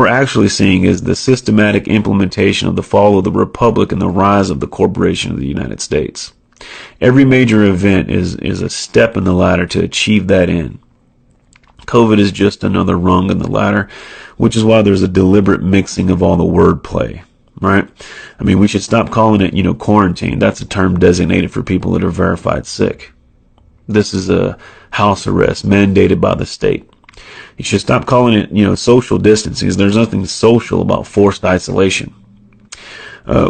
we're actually seeing is the systematic implementation of the fall of the republic and the rise of the corporation of the United States. Every major event is a step in the ladder to achieve that end. COVID is just another rung in the ladder, which is why there's a deliberate mixing of all the wordplay, right? I mean, we should stop calling it, quarantine. That's a term designated for people that are verified sick. This is a house arrest mandated by the state. You should stop calling it, social distancing. There's nothing social about forced isolation.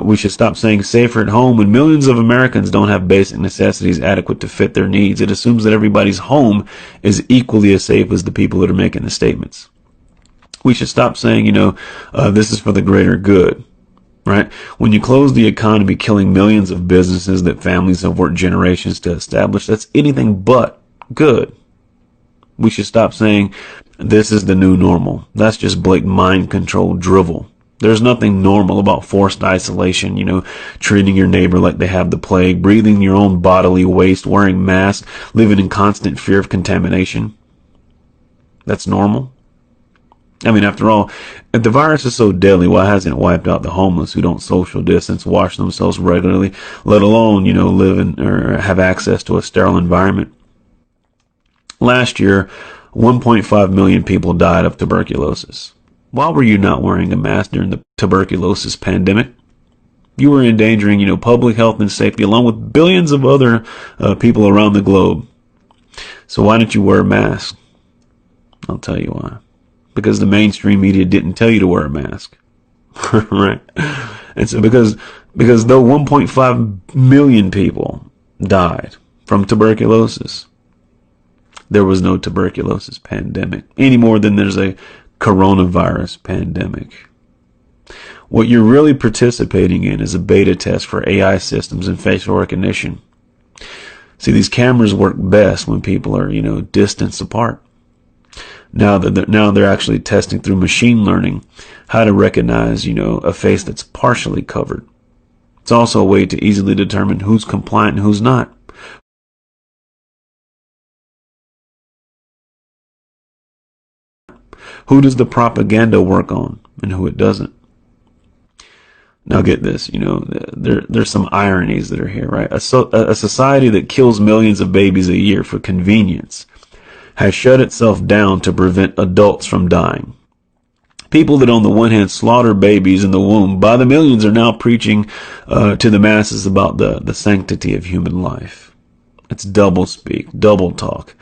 We should stop saying safer at home when millions of Americans don't have basic necessities adequate to fit their needs. It assumes that everybody's home is equally as safe as the people that are making the statements. We should stop saying, this is for the greater good, right? When you close the economy, killing millions of businesses that families have worked generations to establish, that's anything but good. We should stop saying this is the new normal. That's just blatant mind control drivel. There's nothing normal about forced isolation, treating your neighbor like they have the plague, breathing your own bodily waste, wearing masks, living in constant fear of contamination. That's normal. I mean, after all, if the virus is so deadly, why hasn't it wiped out the homeless who don't social distance, wash themselves regularly, let alone, live in or have access to a sterile environment? Last year, 1.5 million people died of tuberculosis. Why were you not wearing a mask during the tuberculosis pandemic? You were endangering, public health and safety along with billions of other people around the globe. So why didn't you wear a mask? I'll tell you why. Because the mainstream media didn't tell you to wear a mask. Right? And so because though 1.5 million people died from tuberculosis, there was no tuberculosis pandemic any more than there's a coronavirus pandemic. What you're really participating in is a beta test for AI systems and facial recognition. See, these cameras work best when people are, distance apart. Now they're actually testing through machine learning how to recognize, a face that's partially covered. It's also a way to easily determine who's compliant and who's not. Who does the propaganda work on and who it doesn't? Now get this, there's some ironies that are here, right? A society that kills millions of babies a year for convenience has shut itself down to prevent adults from dying. People that on the one hand slaughter babies in the womb by the millions are now preaching to the masses about the sanctity of human life. It's double speak, double talk.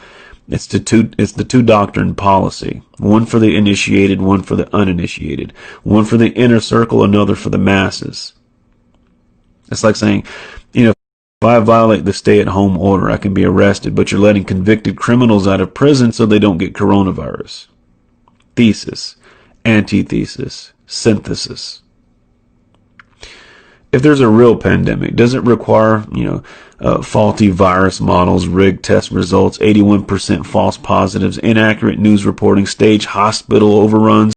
It's the two doctrine policy. One for the initiated, one for the uninitiated. One for the inner circle, another for the masses. It's like saying, if I violate the stay-at-home order, I can be arrested, but you're letting convicted criminals out of prison so they don't get coronavirus. Thesis, antithesis, synthesis. If there's a real pandemic, does it require, faulty virus models, rigged test results, 81% false positives, inaccurate news reporting, staged hospital overruns,